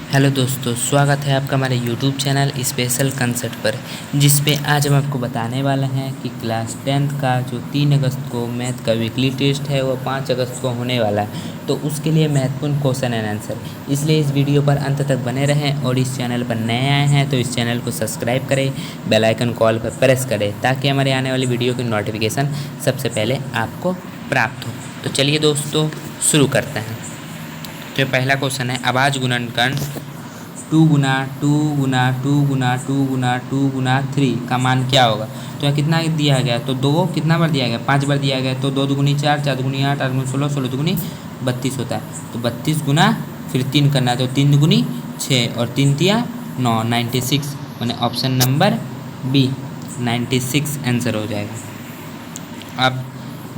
Hello दोस्तों, स्वागत है आपका हमारे यूट्यूब चैनल स्पेशल कंसेप्ट पर, जिस पे आज हम आपको बताने वाले हैं कि क्लास 10th का जो 3 अगस्त को मैथ का वीकली टेस्ट है वो 5 अगस्त को होने वाला है। तो उसके लिए महत्वपूर्ण क्वेश्चन एंड आंसर, इसलिए इस वीडियो पर अंत तक बने रहें और इस चैनल पर नए आए हैं तो इस चैनल को सब्सक्राइब करें, बेल आइकन कॉल पर प्रेस करें ताकि हमारे आने वाली वीडियो की नोटिफिकेशन सबसे पहले आपको प्राप्त हो। तो चलिए दोस्तों शुरू करते हैं। तो पहला क्वेश्चन है अभाज्य गुणनखंड 2 गुना 2 गुना 2 गुना 2 गुना 2 गुना 3 का मान क्या होगा। तो यहाँ कितना दिया गया, तो 2 कितना बार दिया गया, 5 बार दिया गया। तो 2 दूनी 4, 4 दूनी 8, 8 दूनी 16, 16 दूनी 32 होता है। तो 32 गुना फिर 3 करना है, तो 3 दूनी 6 और 3 तिया 9, 96 मैंने ऑप्शन नंबर बी 96 आंसर हो जाएगा। अब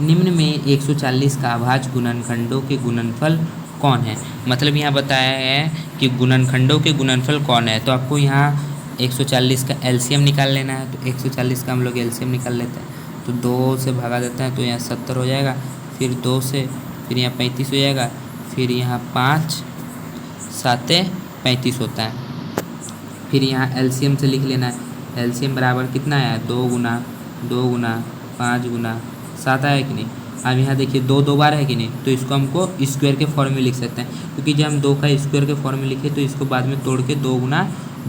निम्न में 140 का अभाज्य गुणनखंडों के गुणनफल कौन है। मतलब यहाँ बताया है कि गुणनखंडों के गुणनफल कौन है। तो आपको यहाँ 140 का एलसीएम निकाल लेना है। तो 140 का हम लोग एलसीएम निकाल लेते हैं, तो 2 से भगा देते हैं तो यहाँ 70 हो जाएगा। फिर 2 से फिर यहाँ 35 हो जाएगा। फिर यहाँ 5 7 35 होता है। फिर यहाँ एलसीएम से लिख लेना है। एलसीएम बराबर कितना है, 2 गुना 5 गुना 7 आया कि नहीं। अब यहाँ देखिए 2 2 बार है कि नहीं, तो इसको हमको स्क्वायर के फॉर्म में लिख सकते हैं, क्योंकि जब हम 2 का स्क्वायर के फॉर्म में लिखे तो इसको बाद में तोड़ के 2 गुना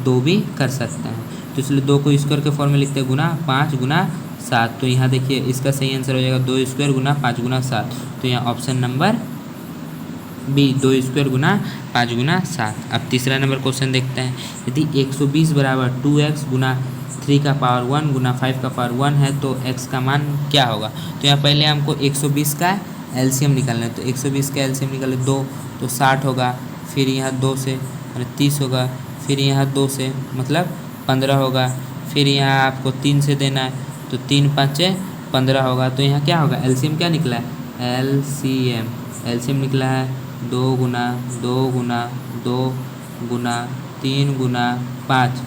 2 भी कर सकते हैं। तो इसलिए 2 को स्क्वायर के फॉर्म में लिखते हैं गुना 5 गुना 7। तो यहाँ देखिए इसका सही आंसर हो जाएगा 2 स्क्वायर गुना 5 गुना 7। तो यहाँ ऑप्शन नंबर बी 2 स्क्वायर गुना 5 गुना 7। अब तीसरा नंबर क्वेश्चन देखते हैं। यदि 120 बराबर 2x गुना 3 का पावर 1 गुना 5 का पावर 1 है तो x का मान क्या होगा। तो यहाँ पहले हमको 120 का एलसीएम निकालना है। तो 120 का एलसीएम निकाले 2 तो 60 होगा। फिर यहाँ 2 से 30 होगा। फिर यहाँ 2 से मतलब 15 होगा। फिर यहाँ आपको 3 से देना है, तो 3 5 15 होगा। तो यहाँ क्या होगा, एलसीएम क्या निकला है, एलसीएम निकला है 2 गुना 2 गुना 2 गुना 3 गुना 5।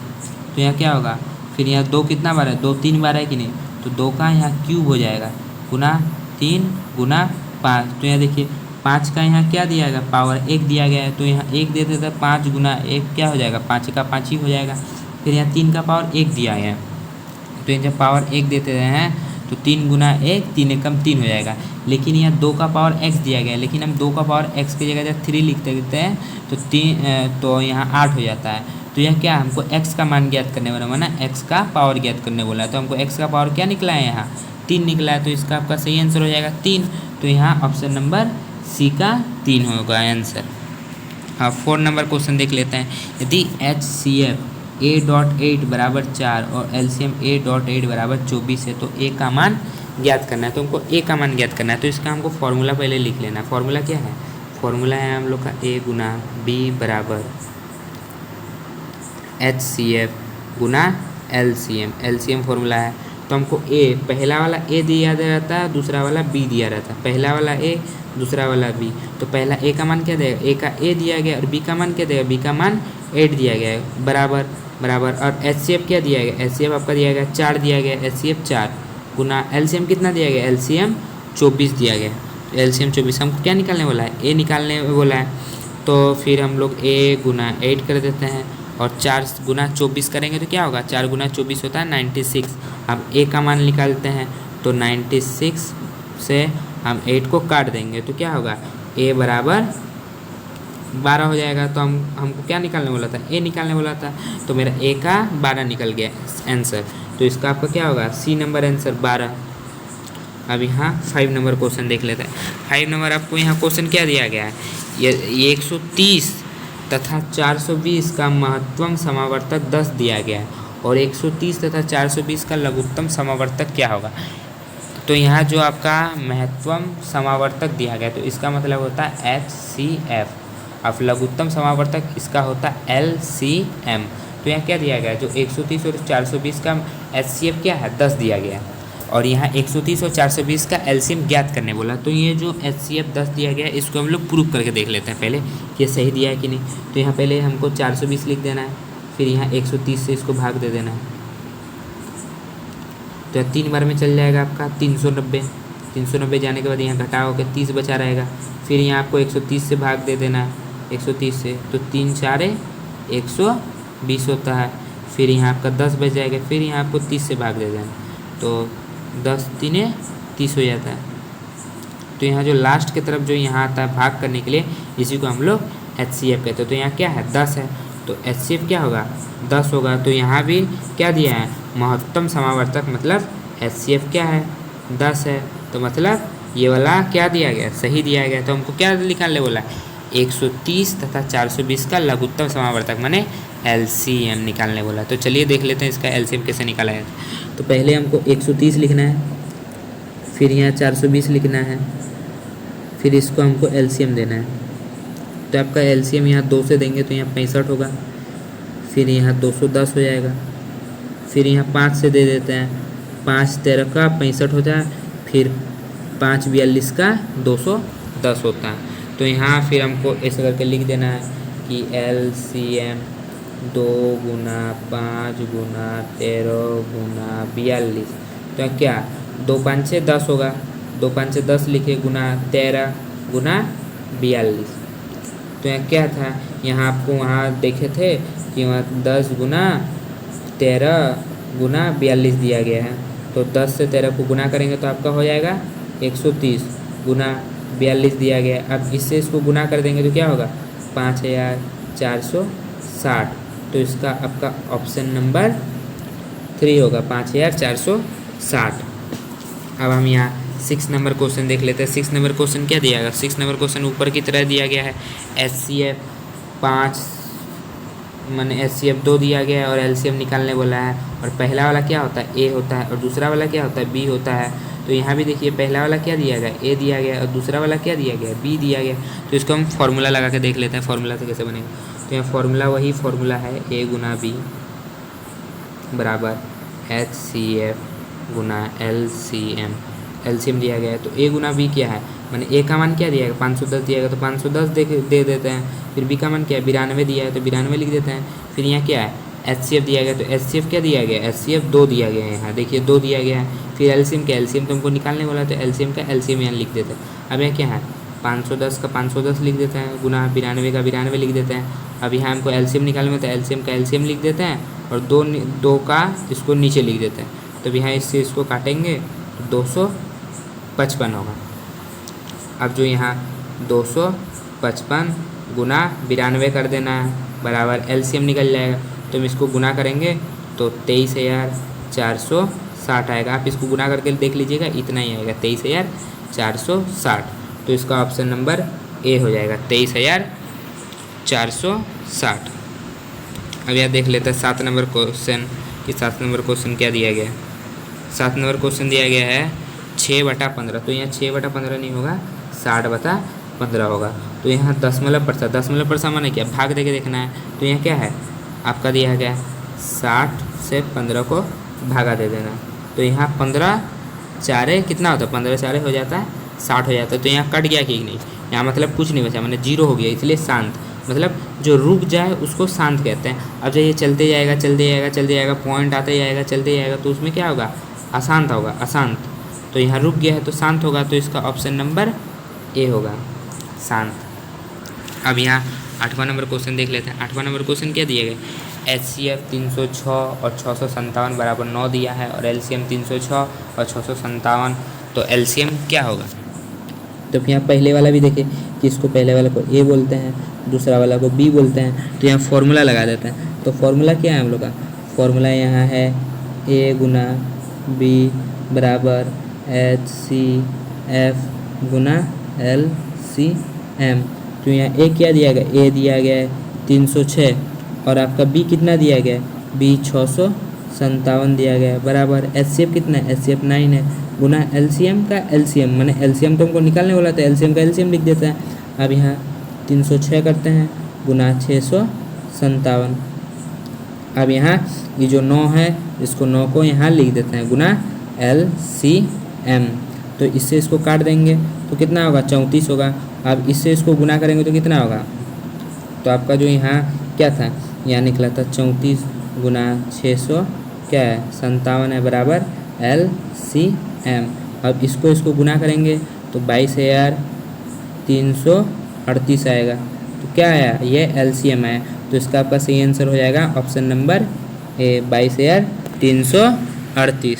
तो यहाँ क्या होगा, फिर यहाँ 2 कितना बार है, 2 3 बार है कि नहीं, तो 2 का यहाँ क्यूब हो जाएगा गुना 3 गुना 5। तो यहाँ देखिए 5 का यहाँ क्या दिया गया, पावर 1 दिया गया है। तो यहाँ 1 दे देते हैं, 5 गुना 1 क्या हो जाएगा, 5 का 5 ही हो जाएगा। फिर यहाँ 3 का पावर 1 दिया गया है, तो यहाँ जब पावर 1 देते हैं तो 3 गुना 1 3 एकम 3 हो जाएगा। लेकिन यहाँ 2 का पावर x दिया गया है, लेकिन हम 2 का पावर x की जगह जब 3 लिख देते हैं तो 3 तो यहाँ 8 हो जाता है। तो यह क्या, हमको x का मान ज्ञात करने वाला माना, x का पावर ज्ञात करने बोला है। तो हमको x का पावर क्या निकला है, यहाँ 3 निकला है। तो इसका आपका सही आंसर हो जाएगा 3। तो यहाँ ऑप्शन नंबर सी का 3 होगा आंसर। हाँ, 4 नंबर क्वेश्चन देख लेते हैं। यदि HCF A.8 बराबर 4 और LCM A.8 बराबर 24 है तो A का मान ज्ञात करना है। तो हमको A का मान ज्ञात करना है, तो इसका हमको फॉर्मूला पहले लिख लेना है। फॉर्मूला क्या है, फॉर्मूला है हम लोग का A गुना B बराबर HCF गुना LCM फॉर्मूला है। तो हमको A पहला वाला A दिया रहता है, दूसरा वाला B दिया रहता है। पहला वाला A, दूसरा वाला B। तो पहला A का मान क्या देगा, A का A दिया गया, और B का मान क्या देगा, B का मान 8 दिया गया है, बराबर। और HCF क्या दिया गया, HCF आपका दिया गया 4 दिया गया, HCF 4 गुना LCM कितना दिया गया, LCM 24 दिया गया। तो LCM 24 हमको क्या निकालने वाला है, A निकालने बोला है। तो फिर हम लोग A गुना 8 कर देते हैं, और 4 गुना 24 करेंगे तो क्या होगा, 4 गुना 24 होता है 96। हम A का मान निकालते हैं, तो 96 से हम 8 को काट देंगे तो क्या होगा, A बराबर 12 हो जाएगा। तो हमको क्या निकालने बोला था, A निकालने बोला था। तो मेरा A का 12 निकल गया आंसर। तो इसका आपका क्या होगा, C नंबर आंसर 12। अब यहाँ 5 नंबर क्वेश्चन देख लेते हैं। 5 नंबर आपको यहाँ क्वेश्चन क्या दिया गया है, ये 130 तथा 420 का महत्तम समावर्तक 10 दिया गया है, और 130 तथा 420 का लघुत्तम समावर्तक क्या होगा। तो यहाँ जो आपका महत्तम समावर्तक दिया गया, तो इसका मतलब होता है HCF। अब लघुत्तम समावर्तक इसका होता है LCM। तो यहाँ क्या दिया गया है, जो 130 और 420 का HCF क्या है, 10 दिया गया है, और यहाँ 130 और 420 का LCM ज्ञात करने बोला। तो ये जो HCF 10 दिया गया है, इसको हम लोग प्रूफ करके देख लेते हैं पहले कि ये सही दिया है कि नहीं। तो यहाँ पहले हमको 420 लिख देना है, फिर यहाँ 130 से इसको भाग दे देना है, तो 3 बार में चल जाएगा आपका 390 जाने के बाद यहाँ घटा होकर 30 बचा रहेगा। फिर यहाँ आपको 130 से भाग दे देना है, 130 से, तो 3 4 120 होता है। फिर यहाँ आपका 10 बच जाएगा, फिर यहाँ आपको 30 से भाग दे देना, तो 10 तीने 30 हो जाता है। तो यहाँ जो लास्ट की तरफ जो यहाँ आता है भाग करने के लिए, इसी को हम लोग HCF कहते हैं। तो यहाँ क्या है 10 है, तो HCF क्या होगा 10 होगा। तो यहाँ भी क्या दिया है महत्तम समावर्तक, मतलब HCF क्या है 10 है। तो मतलब ये वाला क्या दिया गया सही दिया गया। तो हमको क्या निकालने बोला 130 तथा 420 का लघुत्तम समावर्तक माने LCM निकालने बोला। तो चलिए देख लेते हैं इसका LCM कैसे निकाला है। तो पहले हमको 130 लिखना है, फिर यहाँ 420 लिखना है, फिर इसको हमको LCM देना है। तो आपका LCM यहाँ 2 से देंगे तो यहाँ 65 होगा, फिर यहाँ 210 हो जाएगा, फिर यहाँ 5 से दे देते हैं, 5 13 का 65 होता है, फिर 5 42 का 210 होता है। तो यहाँ फिर हमको ऐसे करके लिख देना है कि LCM 2 गुना 5 गुना 13 गुना 42। तो क्या 2 5 6 10 होगा, 2 5 6 10 लिखे गुना 13 गुना 42। तो यहाँ क्या था, यहाँ आपको वहाँ देखे थे कि वहाँ 10 गुना 13 गुना 42 दिया गया है। तो 10 से 13 को गुना करेंगे तो आपका हो जाएगा 130 गुना 42 दिया गया है। अब इससे इसको गुना कर देंगे तो क्या होगा 5460। तो इसका आपका ऑप्शन नंबर 3 होगा 5460। अब हम यहाँ 6 नंबर क्वेश्चन देख लेते हैं। 6 नंबर क्वेश्चन क्या दिया गया, 6 नंबर क्वेश्चन ऊपर की तरह दिया गया है। HCF 5 माने HCF 2 दिया गया है और LCM निकालने बोला है। और पहला वाला क्या होता है A होता है और दूसरा वाला क्या होता है B होता है। तो यहाँ भी देखिए पहला वाला क्या दिया गया A दिया गया और दूसरा वाला क्या दिया गया B दिया गया। तो इसको हम फार्मूला लगा के देख लेते हैं, फार्मूला से कैसे बनेगा। तो यहाँ फार्मूला वही फार्मूला है A गुना B बराबर HCF गुना LCM। LCM दिया गया है तो A गुना B क्या है, मैंने A का मान क्या दिया है 510 दिया गया तो 510 दे देते हैं। फिर B का मान क्या है 92 दिया है तो 92 लिख देते हैं। फिर यहाँ क्या है HCF दिया गया तो HCF क्या दिया गया HCF 2 दिया गया है, यहाँ देखिए 2 दिया गया है। फिर LCM क्या LCM तुमको निकालने वाला है तो LCM का LCM यहाँ लिख देते हैं। अब यहाँ क्या है 510 का 510 लिख देते हैं गुना 92 का 92 लिख देते हैं। अब यहाँ हमको LCM निकालने में तो LCM का LCM लिख देते हैं और 2 का इसको नीचे लिख देते हैं। तो यहाँ इससे इसको काटेंगे तो 255 होगा। अब जो यहाँ 255 गुना 92 कर देना है बराबर LCM निकल जाएगा। तो हम इसको गुना करेंगे तो 23,460 आएगा। आप इसको गुना करके देख लीजिएगा इतना ही आएगा 23,460। तो इसका ऑप्शन नंबर A हो जाएगा 23,460। अब यह देख लेते हैं 7 नंबर क्वेश्चन कि 7 नंबर क्वेश्चन क्या दिया गया है। 7 नंबर क्वेश्चन दिया गया है 6/15। तो यहाँ 6/15 नहीं होगा 60/15 होगा। तो यहाँ दशमलव परसा माने क्या भाग देके देखना है। तो यहाँ क्या है आपका दिया गया 60 से 15 को भागा दे देना। तो यहाँ 15 चारे कितना होता है 15 चारे हो जाता है 60 हो जाता है। तो यहाँ कट गया कि नहीं, यहाँ मतलब कुछ नहीं बचा मैंने 0 हो गया, इसलिए शांत मतलब जो रुक जाए उसको शांत कहते हैं। अब जब ये चलते जाएगा पॉइंट आते जाएगा चलते जाएगा तो उसमें क्या होगा अशांत होगा अशांत। तो यहाँ रुक गया है तो शांत होगा। तो इसका ऑप्शन नंबर A होगा शांत। अब यहाँ 8वां नंबर क्वेश्चन देख लेते हैं। 8वां नंबर क्वेश्चन क्या दिया गया HCF 306 और 657 बराबर 9 दिया है और LCM 306 और 657। तो LCM क्या होगा। तो यहाँ पहले वाला भी देखें कि इसको पहले वाला को A बोलते हैं, दूसरा वाला को B बोलते हैं। तो यहाँ फॉर्मूला लगा देते हैं। तो फॉर्मूला क्या है हम लोग का, फॉर्मूला यहाँ है A गुना B बराबर HCF गुना LCM। तो यहाँ A क्या दिया गया A दिया गया है 306 और आपका B कितना दिया गया है B 657 दिया गया है बराबर HCF कितना है HCF 9 है गुना LCM का LCM मैंने LCM तो हमको निकालने वाला था LCM का LCM लिख देते हैं। अब यहाँ 306 करते हैं गुना 657। अब यहाँ ये जो 9 है इसको 9 को यहाँ लिख देते हैं गुना LCM। तो इससे इसको काट देंगे तो कितना होगा 34 होगा। अब इससे इसको गुना करेंगे तो कितना होगा, तो आपका जो यहाँ क्या था यहाँ निकला था 34 गुना 600 क्या है 57 है बराबर LCM। अब इसको गुना करेंगे तो 22,338 आएगा। तो क्या आया ये LCM आया। तो इसका आपका सही आंसर हो जाएगा ऑप्शन नंबर ए 22,338।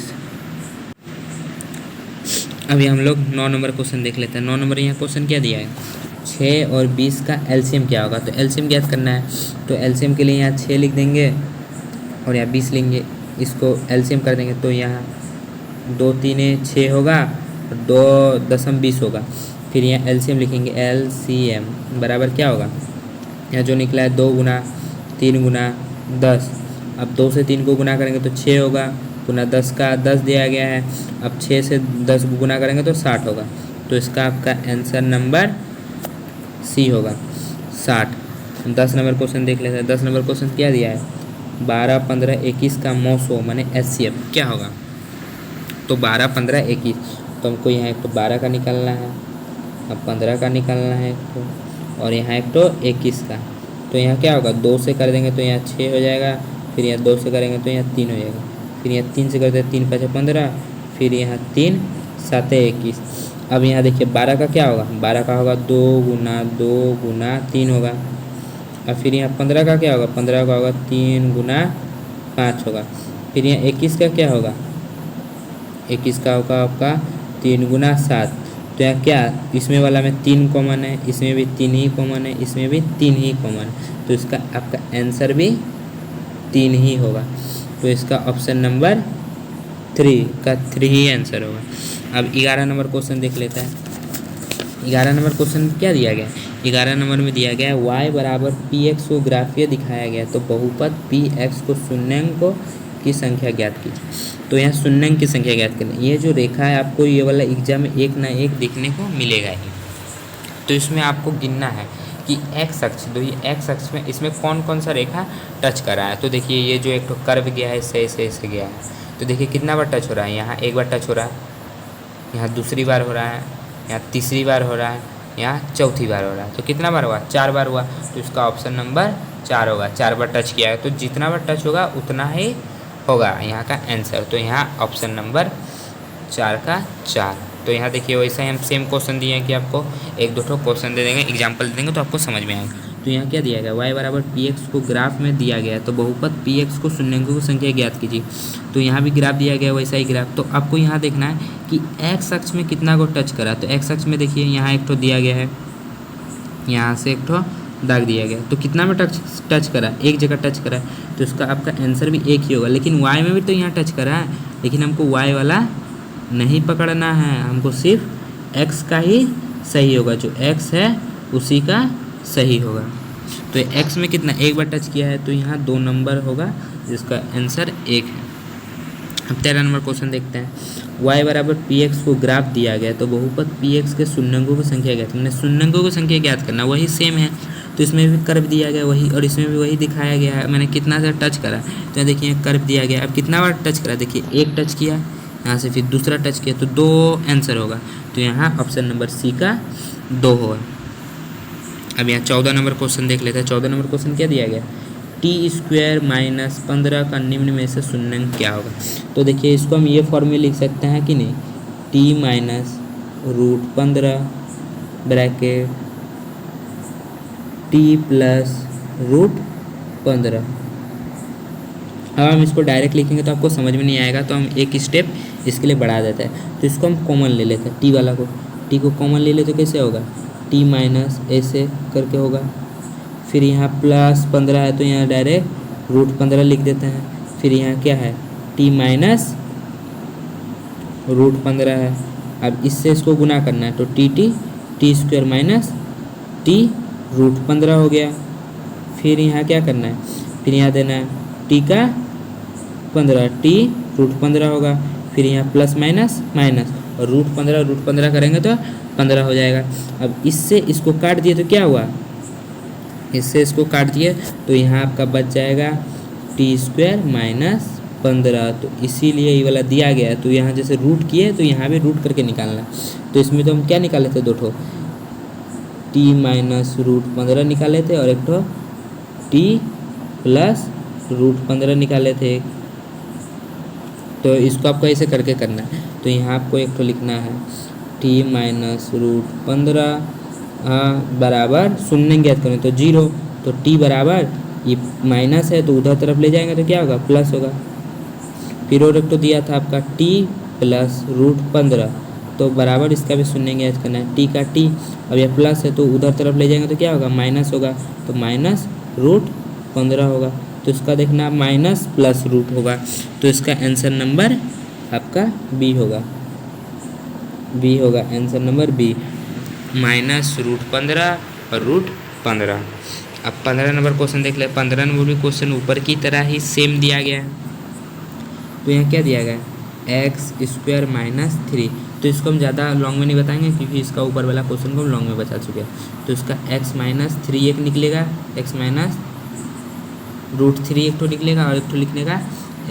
अभी हम लोग 9 नंबर क्वेश्चन देख लेते हैं। 9 नंबर यहाँ क्वेश्चन क्या दिया है, 6 और 20 का एलसीएम क्या होगा। तो एलसीएम ज्ञात करना है, तो एलसीएम के लिए यहाँ 6 लिख देंगे और यहाँ 20 लेंगे, इसको एलसीएम कर देंगे तो यहाँ 2 3 6 होगा, 2.20 होगा। फिर यहाँ एलसीएम लिखेंगे, एलसीएम बराबर क्या होगा, यहाँ जो निकला है 2 गुना 3 गुना 10। अब 2 से 3 को गुना करेंगे तो 6 होगा, गुना 10 का 10 दिया गया है। अब 6 से 10 को गुना करेंगे तो 60 होगा। तो इसका आपका आंसर नंबर सी होगा 60। 10 नंबर क्वेश्चन देख लेते हैं। 10 नंबर क्वेश्चन क्या दिया है, 12 15 21 का मौसो माने एचसीएफ क्या होगा। तो 12 15 21, तो हमको यहाँ एक तो 12 का निकालना है, अब 15 का निकालना है एक तो, और यहाँ एक तो 21 का। तो यहाँ क्या होगा, 2 से कर देंगे तो यहाँ 6 हो जाएगा, फिर यहाँ 2 से करेंगे तो यहाँ 3 हो जाएगा, फिर यहाँ 3 से करते हैं 3 5 15, फिर यहाँ 3 7 21। अब यहाँ देखिए 12 का क्या होगा, 12 का होगा 2 गुना 3 होगा। अब फिर यहाँ 15 का क्या होगा, 15 का होगा 3 गुना 5 होगा। फिर यहाँ 21 का क्या होगा, 21 का होगा आपका 3 गुना 7। तो यहाँ क्या, इसमें वाला में 3 कॉमन है, इसमें भी 3 ही कॉमन है, इसमें भी 3 ही कॉमन है, तो इसका आपका आंसर भी 3 ही होगा। तो इसका ऑप्शन नंबर 3 का 3 ही आंसर होगा। अब 11 नंबर क्वेश्चन देख लेते हैं। 11 नंबर क्वेश्चन क्या दिया गया है, 11 नंबर में दिया गया है y बराबर px को ग्राफीय दिखाया गया, तो बहुपद px को शून्याङ्कों की संख्या ज्ञात कीजिए। तो यहाँ शून्याङ्क की संख्या ज्ञात करनी, ये जो रेखा है आपको ये वाला एग्जाम में एक ना एक देखने को मिलेगा ही। तो इसमें आपको गिनना है कि एक्स अक्ष, तो ये एक्स अक्ष में इसमें कौन कौन सा रेखा टच कर रहा है। तो देखिए ये जो एक तो कर्व गया है इससे गया है, तो देखिए कितना बार टच हो रहा है, यहाँ एक बार टच हो रहा है, यहाँ दूसरी बार हो रहा है, यहाँ तीसरी बार हो रहा है, यहाँ चौथी बार हो रहा है। तो कितना बार हुआ, 4 बार हुआ। तो इसका ऑप्शन नंबर 4 होगा, 4 बार टच किया है, तो जितना बार टच होगा उतना ही होगा यहाँ का आंसर। तो यहाँ ऑप्शन नंबर 4 का 4। तो यहाँ देखिए वैसा ही हम सेम क्वेश्चन दिए हैं कि आपको एक दो ठो क्वेश्चन दे देंगे, एग्जाम्पल दे देंगे तो आपको समझ में आएगा। तो यहाँ क्या दिया गया, y बराबर px को ग्राफ में दिया गया है, तो बहुपद px को शून्याङ्कों की संख्या ज्ञात कीजिए। तो यहाँ भी ग्राफ दिया गया वैसा ही ग्राफ। तो आपको यहाँ देखना है कि x अक्ष में कितना को टच करा। तो x अक्ष में देखिए यहाँ एक ठो दिया गया है, यहाँ से एक ठो दाग दिया गया, तो कितना में टच करा, एक जगह टच करा, तो इसका आपका आंसर भी एक ही होगा। लेकिन y में भी तो यहाँ टच करा है, लेकिन हमको y वाला नहीं पकड़ना है, हमको सिर्फ x का ही सही होगा, जो x है उसी का सही होगा। तो x में कितना, एक बार टच किया है, तो यहाँ 2 नंबर होगा जिसका आंसर 1 है। अब 13 नंबर क्वेश्चन देखते हैं। y बराबर px को ग्राफ दिया गया, तो बहुपद px के शून्याङ्कों की संख्या ज्ञात, मैंने शून्याङ्कों की संख्या ज्ञात करना, वही सेम है। तो इसमें भी कर्व दिया गया वही, और इसमें भी वही दिखाया गया है। मैंने कितना से टच करा, तो देखिए कर्व दिया गया, अब कितना बार टच करा, देखिए एक टच किया, यहाँ से फिर दूसरा टच किया, तो 2 आंसर होगा। तो यहाँ ऑप्शन नंबर सी का 2 होगा। अब यहाँ 14 नंबर क्वेश्चन देख लेते हैं। 14 नंबर क्वेश्चन क्या दिया गया, t² माइनस 15 का निम्न में से शून्याङ्क क्या होगा। तो देखिए इसको हम ये फॉर्म में लिख सकते हैं कि नहीं, t minus √15 bracket t plus √15। अब हम इसको डायरेक्ट लिखेंगे तो आपको समझ में नहीं आएगा, तो हम एक स्टेप इसके लिए बढ़ा देते हैं। तो इसको हम कॉमन ले लेते हैं, टी वाला को, टी को कॉमन ले लेते तो कैसे होगा, टी माइनस ऐसे करके होगा, फिर यहाँ प्लस 15 है तो यहाँ डायरेक्ट √15 लिख देते हैं। फिर यहाँ क्या है, टी माइनस √15 है। अब इससे इसको गुना करना है, तो t² माइनस t √15 हो गया। फिर यहाँ क्या करना है, फिर यहाँ देना है t का 15, t √15 होगा। फिर यहाँ प्लस माइनस माइनस, और √15 करेंगे तो 15 हो जाएगा। अब इससे इसको काट दिए तो क्या हुआ, इससे इसको काट दिए तो यहाँ आपका बच जाएगा t² माइनस 15। तो इसीलिए ये वाला दिया गया है, तो यहाँ जैसे रूट किए तो यहाँ भी रूट करके निकालना। तो इसमें तो हम क्या निकाले थे, 2 ठो t माइनस √15 निकाले थे, और एक ठो t प्लस √15 निकाले थे। तो इसको आपको ऐसे करके करना है। तो यहाँ आपको एक तो लिखना है t माइनस √15 बराबर शून्य ज्ञात करें तो 0, तो t बराबर ये माइनस है तो उधर तरफ ले जाएंगे तो क्या होगा, प्लस होगा। फिर और एक तो दिया था आपका t प्लस √15, तो बराबर इसका भी शून्य ज्ञात करना है, t का t। अब यह प्लस है तो उधर तरफ ले जाएंगे तो क्या होगा, माइनस होगा, तो माइनस √15 होगा। तो इसका देखना माइनस प्लस रूट होगा, तो इसका आंसर नंबर आपका बी होगा, बी होगा आंसर नंबर बी, माइनस √15 और √15। अब 15 नंबर क्वेश्चन देख ले। 15 नंबर भी क्वेश्चन ऊपर की तरह ही सेम दिया गया है। तो यहाँ क्या दिया गया है, x² - 3। तो इसको हम ज़्यादा लॉन्ग में नहीं बताएंगे क्योंकि इसका ऊपर वाला क्वेश्चन को हम लॉन्ग में बता चुके हैं। तो इसका x - 3 एक निकलेगा, x - √3 एक तो निकलेगा, और एक तो निकलेगा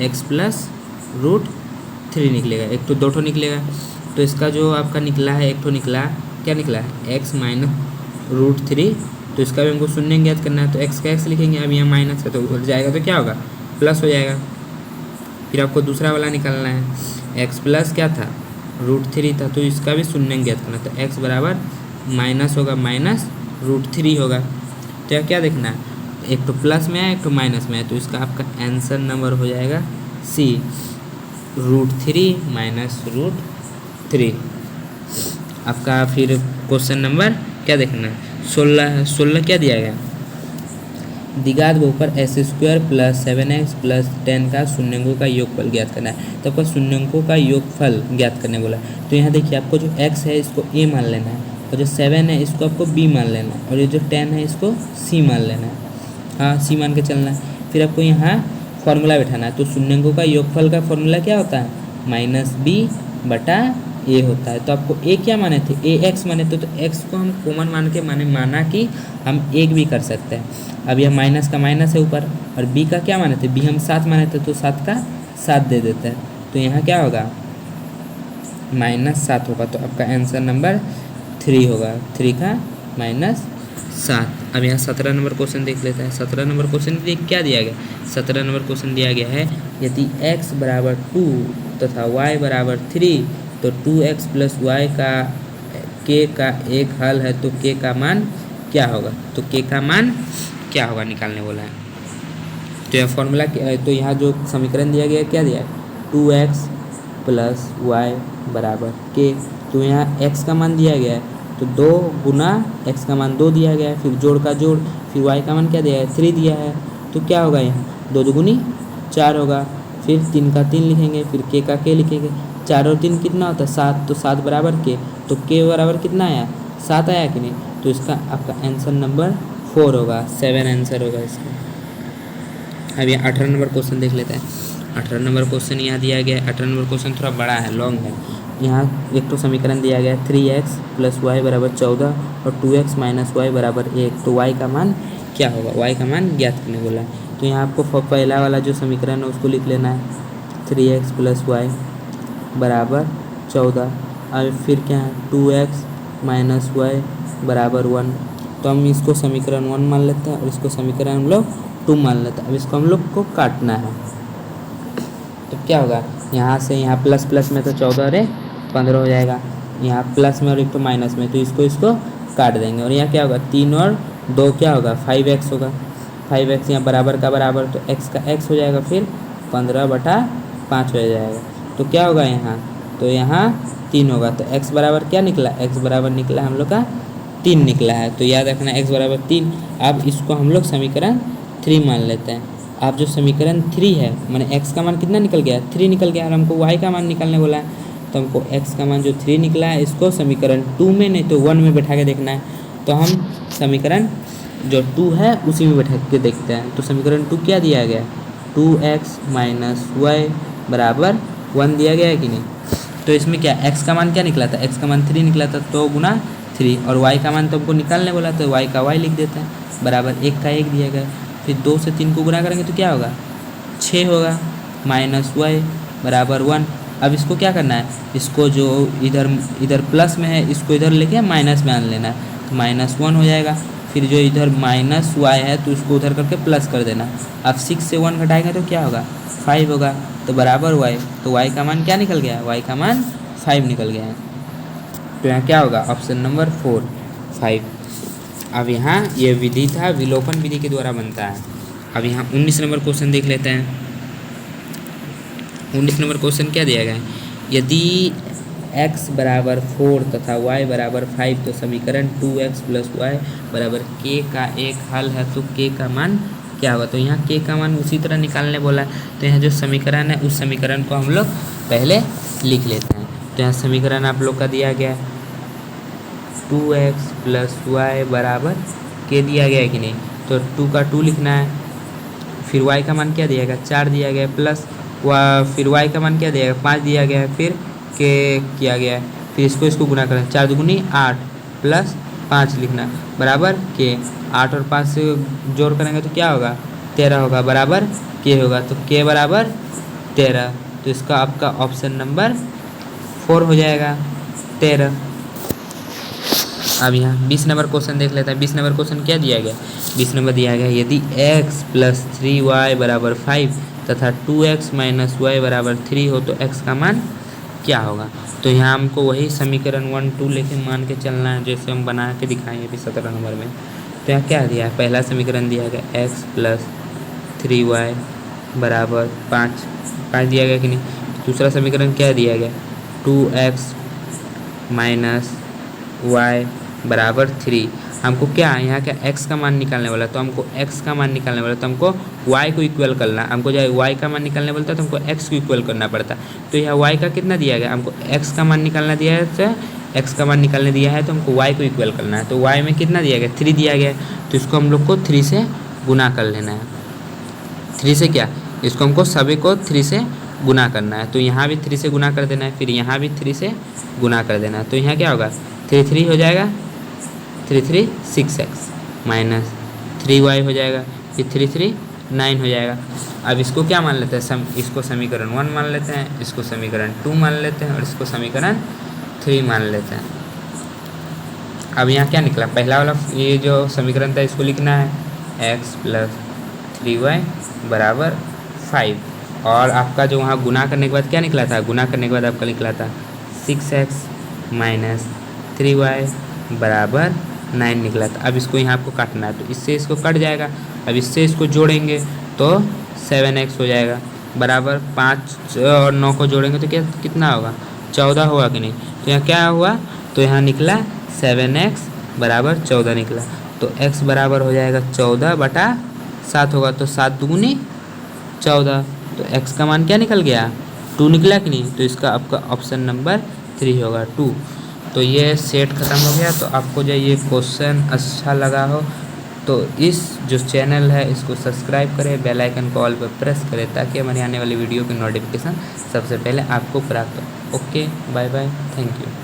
x प्लस √3 निकलेगा, एक तो दो ठो निकलेगा। तो इसका जो आपका निकला है, एक तो निकला, क्या निकला है, x - √3। तो इसका भी हमको शून्य ज्ञात करना है, तो x का x लिखेंगे। अब यहाँ माइनस है तो उधर जाएगा तो क्या होगा, प्लस हो जाएगा। फिर आपको दूसरा वाला निकालना है, x प्लस क्या था, √3 था, तो इसका भी शून्य ज्ञात करना। तो x बराबर माइनस होगा, माइनस √3 होगा। तो यहाँ क्या देखना है, एक तो प्लस में है, एक तो माइनस में है, तो इसका आपका आंसर नंबर हो जाएगा सी, √3 माइनस √3 आपका। फिर क्वेश्चन नंबर क्या देखना है, 16 क्या दिया गया, द्विघात बहुपद s² + 7x + 10 का शून्यंकों का योगफल ज्ञात करना है। तो आपका शून्यंकों का योगफल ज्ञात करने बोला। तो यहाँ देखिए आपको जो x है इसको a मान लेना है, और जो 7 है इसको आपको b मान लेना है, और ये जो 10 है इसको c मान लेना है। हाँ, c मान के चलना है। फिर आपको यहाँ फॉर्मूला बैठाना है। तो शून्यंकों का योगफल का फॉर्मूला क्या होता है, -b/a होता है। तो आपको a क्या माने थे, ax माने थे, तो x को हम कॉमन मान के माना कि हम 1 भी कर सकते हैं। अब यह माइनस का माइनस है ऊपर, और b का क्या माने थे, b हम 7 माने थे, तो 7 का 7 दे देते हैं। तो यहाँ क्या होगा, -7 होगा। तो आपका आंसर नंबर 3 होगा, 3 का -7। अब यहाँ 17 नंबर क्वेश्चन देख लेते हैं। 17 नंबर क्वेश्चन क्या दिया गया, 17 नंबर क्वेश्चन दिया गया है, यदि x बराबर 2 तथा y बराबर 3, तो 2x + y का k का एक हल है, तो k का मान क्या होगा। तो k का मान क्या होगा निकालने बोला है। तो यह फॉर्मूला, तो यहाँ जो समीकरण दिया गया है क्या दिया है, 2x + y बराबर k। तो यहाँ x का मान दिया गया है, तो 2 गुना x का मान 2 दिया गया है, फिर जोड़ का जोड़, फिर y का मान क्या दिया है, 3 दिया है। तो क्या होगा, यहाँ 2 दूनी 4 होगा, फिर 3 का 3 लिखेंगे, फिर k का k लिखेंगे। 4 और 3 कितना होता है, 7, तो 7 बराबर k। तो k बराबर कितना आया, 7 आया कि नहीं। तो इसका आपका आंसर नंबर 4 होगा, 7 आंसर होगा इसका। अब ये 18 नंबर क्वेश्चन देख लेते हैं। 18 नंबर क्वेश्चन यहाँ दिया गया है। 18 नंबर क्वेश्चन थोड़ा बड़ा है, लॉन्ग है। यहाँ एक तो समीकरण दिया गया है, 3x + y बराबर 14 और 2x - y बराबर 1। तो y का मान क्या होगा, y का मान ज्ञात करने बोला है। तो यहाँ आपको पहला वाला जो समीकरण है उसको लिख लेना है, 3x + y बराबर 14। अब फिर क्या है, 2x - y बराबर 1। तो हम इसको समीकरण 1 मान लेते हैं, और इसको समीकरण हम लोग 2 मान लेते हैं। अब इसको हम लोग को काटना है, तो क्या होगा, यहाँ से यहाँ प्लस प्लस में तो 14 और 15 हो जाएगा, यहाँ प्लस में और एक तो माइनस में, तो इसको काट देंगे। और यहाँ क्या होगा, 3 और 2 क्या होगा, 5x होगा। 5x यहाँ बराबर का बराबर, तो x का x हो जाएगा, फिर 15/5 हो जाएगा। तो क्या होगा यहाँ, तो यहाँ 3 होगा। तो x बराबर क्या निकला, x बराबर निकला हम लोग का 3 निकला है। तो याद रखना x बराबर 3। अब इसको हम लोग समीकरण 3 मान लेते हैं। अब जो समीकरण 3 है, मैंने x का मान कितना निकल गया, 3 निकल गया, और हमको y का मान निकालने बोला है। तो हमको x का मान जो 3 निकला है, इसको समीकरण 2 में नहीं तो 1 में बैठा के देखना है। तो हम समीकरण जो 2 है उसी में बैठा के देखते हैं। तो समीकरण 2 क्या दिया गया, 2x - y बराबर 1 दिया गया है कि नहीं। तो इसमें क्या, x का मान क्या निकला था, x का मान 3 निकला था, तो गुना 3, और y का मान तो हमको निकालने बोला, तो y का y लिख देते हैं, बराबर 1 का 1 दिया गया। फिर 2 से 3 को गुना करेंगे तो क्या होगा, 6 होगा, -y बराबर 1। अब इसको क्या करना है, इसको जो इधर प्लस में है इसको इधर लेके माइनस में आन लेना है, तो -1 हो जाएगा। फिर जो इधर -y है तो उसको उधर करके प्लस कर देना। अब 6 से 1 घटाएंगे तो क्या होगा, 5 होगा, तो बराबर y। तो y का मान क्या निकल गया, y का मान 5 निकल गया है। तो यहाँ क्या होगा, ऑप्शन नंबर 4, 5। अब यहाँ ये विधि था, विलोपन विधि के द्वारा बनता है। अब यहाँ 19 नंबर क्वेश्चन देख लेते हैं। 19 नंबर क्वेश्चन क्या दिया गया है, यदि x बराबर 4 तथा y बराबर 5 तो समीकरण 2x प्लस वाई बराबर k का एक हल है, तो k का मान क्या होगा। तो यहाँ k का मान उसी तरह निकालने बोला है। तो यहाँ जो समीकरण है उस समीकरण को हम लोग पहले लिख लेते हैं। तो यहाँ समीकरण आप लोग का दिया गया है 2x प्लस वाई बराबर k दिया गया है कि नहीं, तो 2 का 2 लिखना है। फिर y का मान क्या दिया गया, 4 दिया गया प्लस फिर y का मान क्या दिया गया, 5 दिया गया है। फिर k किया गया है, फिर इसको गुना करें, 4 दूनी 8 प्लस 5 लिखना बराबर k। 8 और 5 से जोड़ करेंगे तो क्या होगा, 13 होगा बराबर k होगा। तो k बराबर 13, तो इसका आपका ऑप्शन नंबर 4 हो जाएगा 13। अब यहाँ 20 नंबर क्वेश्चन देख लेते हैं। 20 नंबर क्वेश्चन क्या दिया गया, 20 नंबर दिया गया यदि x प्लस 3y बराबर 5 तथा 2x माइनस वाई बराबर 3 हो तो x का मान क्या होगा। तो यहाँ हमको वही समीकरण 1 2 लेके मान के चलना है, जैसे हम बना के दिखाएंगे अभी 17 नंबर में। तो यहाँ क्या दिया है, पहला समीकरण दिया गया x प्लस 3y बराबर 5 दिया गया कि नहीं। दूसरा समीकरण क्या दिया गया, 2x माइनस वाई बराबर 3। हमको क्या यहाँ क्या x का मान निकालने वाला, तो हमको x का मान निकालने वाला, तो हमको y को इक्वल करना। हमको जब y का मान निकालने बोलता है तो हमको x को इक्वल करना पड़ता। तो यहाँ y का कितना दिया गया, हमको x का मान निकालना दिया है, तो x का मान निकालने दिया है तो हमको y को इक्वल करना है। तो y में कितना दिया गया, 3 दिया गया है, तो इसको हम लोग को 3 से गुना कर लेना है। 3 से क्या, इसको हमको सभी को 3 से गुना करना है। तो यहाँ भी 3 से गुना कर देना है, फिर यहाँ भी 3 से गुना कर देना है। तो यहाँ क्या होगा, 3 3 हो जाएगा, 3 3 6x माइनस 3y हो जाएगा, फिर 3 3 9 हो जाएगा। अब इसको क्या मान लेते हैं, इसको समीकरण 1 मान लेते हैं, इसको समीकरण 2 मान लेते हैं और इसको समीकरण 3 मान लेते हैं। अब यहाँ क्या निकला, पहला वाला ये जो समीकरण था इसको लिखना है x प्लस 3y बराबर 5, और आपका जो वहाँ गुना करने के बाद क्या निकला था, गुना करने के बाद आपका निकला था 6x माइनस 3y बराबर 9 निकला था। अब इसको यहाँ आपको काटना है, तो इससे इसको कट जाएगा। अब इससे इसको जोड़ेंगे तो 7x हो जाएगा बराबर 5 और 9 को जोड़ेंगे तो क्या कितना होगा, 14 होगा कि नहीं। तो यहाँ क्या हुआ, तो यहाँ निकला 7x बराबर 14 निकला। तो x बराबर हो जाएगा 14/7 होगा, तो 7 दूनी 14। तो x का मान क्या निकल गया, 2 निकला कि नहीं। तो इसका आपका ऑप्शन नंबर 3 होगा 2। तो ये सेट ख़त्म हो गया। तो आपको जो ये क्वेश्चन अच्छा लगा हो तो इस जो चैनल है इसको सब्सक्राइब करें, बेल आइकन को ऑल पर प्रेस करें ताकि हमारे आने वाली वीडियो की नोटिफिकेशन सबसे पहले आपको प्राप्त हो। Okay, bye bye, thank you.